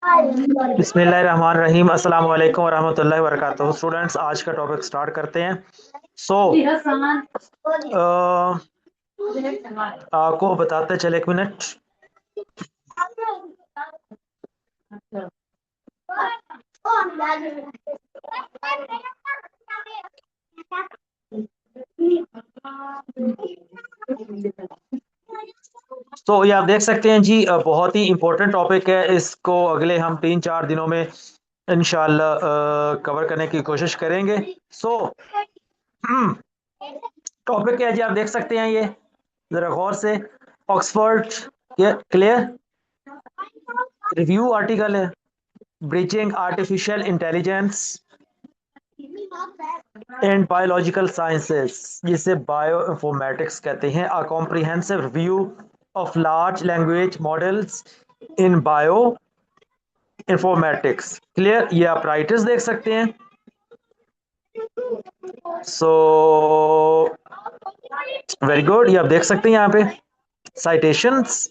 बिस्मिल्लाहिर्रहमानिर्रहीम अस्सलाम वालेकुम वरहमतुल्लाहि वबरकातुहू। स्टूडेंट्स, आज का टॉपिक स्टार्ट करते हैं। सो आपको बताते चले, एक मिनट। तो ये आप देख सकते हैं जी, बहुत ही इंपॉर्टेंट टॉपिक है। इसको अगले हम 3-4 दिनों में इंशाल्लाह कवर करने की कोशिश करेंगे। सो टॉपिक क्या है जी, आप देख सकते हैं ये जरा गौर से। ऑक्सफोर्ड क्लियर रिव्यू आर्टिकल है, bridging artificial intelligence and biological sciences, जिसे बायो इंफॉर्मेटिक्स कहते हैं। A comprehensive review of large language models in bio informatics. Clear, ये आप राइटर्स देख सकते हैं। सो वेरी गुड, ये आप देख सकते हैं यहाँ पे citations.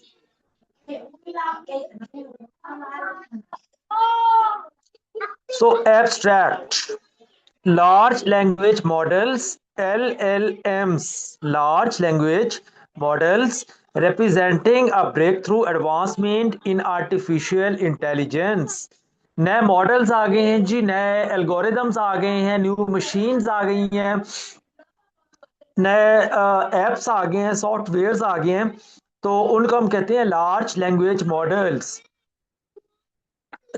So abstract large language models, LLMs, large language models representing a breakthrough advancement in artificial intelligence। नए मॉडल्स आ गए हैं जी, नए एल्गोरिदम्स आ गए हैं, न्यू मशीन्स आ गई हैं, नए एप्स आ गए हैं, सॉफ्टवेयर्स आ गए हैं। तो उनको हम कहते हैं large language models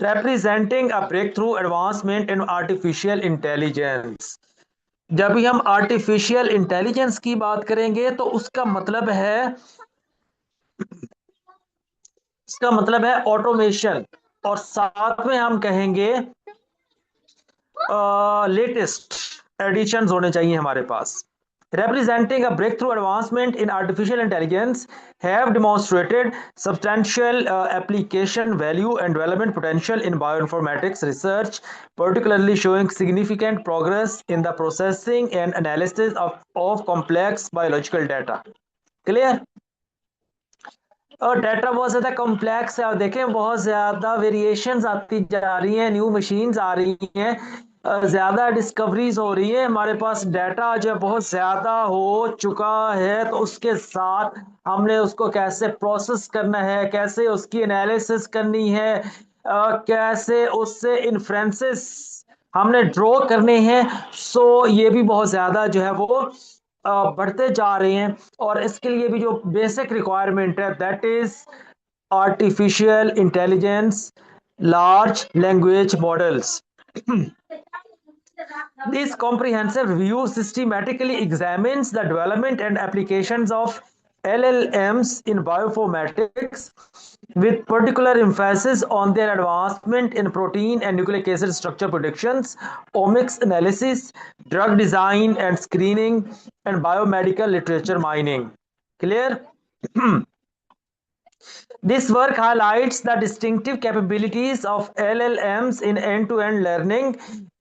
representing a breakthrough advancement in artificial intelligence। जब भी हम आर्टिफिशियल इंटेलिजेंस की बात करेंगे तो उसका मतलब है ऑटोमेशन, और साथ में हम कहेंगे लेटेस्ट एडिशंस होने चाहिए हमारे पास। representing a breakthrough advancement in artificial intelligence have demonstrated substantial application value and development potential in bioinformatics research, particularly showing significant progress in the processing and analysis of complex biological data। Clear. और data बहुत ज़्यादा complex है, और देखें बहुत ज़्यादा variations आती जा रही हैं, न्यू मशीन्स आ रही हैं, ज़्यादा डिस्कवरीज हो रही है। हमारे पास डाटा जो है बहुत ज़्यादा हो चुका है, तो उसके साथ हमने उसको कैसे प्रोसेस करना है, कैसे उसकी एनालिसिस करनी है, कैसे उससे इन्फ्रेंसेस हमने ड्रॉ करने हैं। सो ये भी बहुत ज़्यादा जो है वो बढ़ते जा रहे हैं, और इसके लिए भी जो बेसिक रिक्वायरमेंट है that is artificial intelligence, large language models. This comprehensive review systematically examines the development and applications of LLMs in bioinformatics, with particular emphasis on their advancement in protein and nucleic acid structure predictions, omics analysis, drug design and screening, and biomedical literature mining. Clear? This work highlights the distinctive capabilities of LLMs in end-to-end learning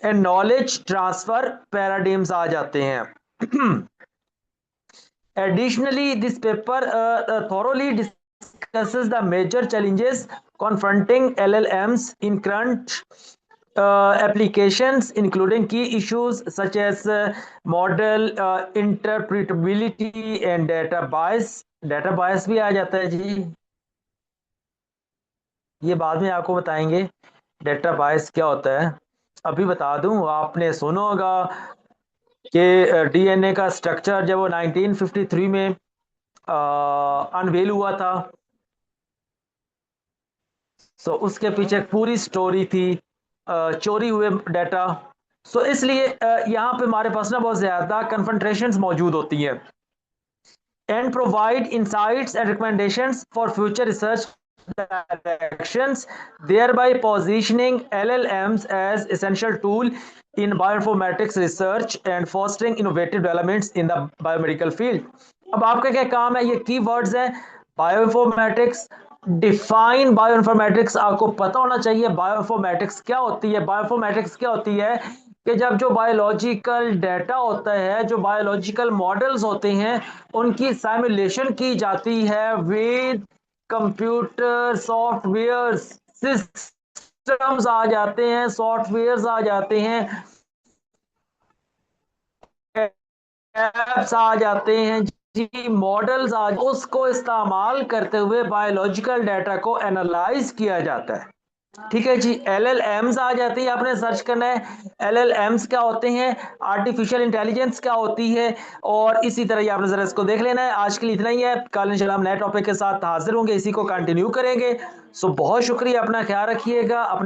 and knowledge transfer paradigms आ जाते हैं। Additionally, this paper thoroughly discusses the major challenges confronting LLMs in current applications, including key issues such as model interpretability and data bias। data bias भी आ जाता है जी, ये बाद में आपको बताएंगे डेटा बायस क्या होता है। अभी बता दूं, आपने सुना होगा कि डीएनए का स्ट्रक्चर जब वो 1953 में अनवेल हुआ था, सो उसके पीछे एक पूरी स्टोरी थी, चोरी हुए डाटा। सो इसलिए यहाँ पे हमारे पास ना बहुत ज्यादा कन्फ्रंट्रेशंस मौजूद होती हैं, and provide insights and recommendations for future research directions, thereby positioning LLMs as essential tool in bioinformatics research and fostering innovative developments in the biomedical field। अब आपका क्या काम है, ये की वर्ड्स हैं बायोइंफॉर्मेटिक्स, डिफाइन बायोइंफॉर्मेटिक्स। आपको पता होना चाहिए बायोइंफॉर्मेटिक्स क्या होती है। बायोइंफॉर्मेटिक्स क्या होती है कि जब जो बायोलॉजिकल डाटा होता है, जो बायोलॉजिकल मॉडल्स होते हैं, उनकी सिमुलेशन की जाती है विद कंप्यूटर सॉफ्टवेयर सिस्टम्स आ जाते हैं, सॉफ्टवेयर्स आ जाते हैं, एप्स आ जाते हैं जी, मॉडल्स आ, उसको इस्तेमाल करते हुए बायोलॉजिकल डाटा को एनालाइज किया जाता है। ठीक है जी। LLMs आ जाती है, आपने सर्च करना है LLMs क्या होते हैं, आर्टिफिशियल इंटेलिजेंस क्या होती है, और इसी तरह ही आपने जरा इसको देख लेना है। आज के लिए इतना ही है, कल इंशाल्लाह हम नए टॉपिक के साथ हाजिर होंगे, इसी को कंटिन्यू करेंगे। सो बहुत शुक्रिया, अपना ख्याल रखिएगा, अपने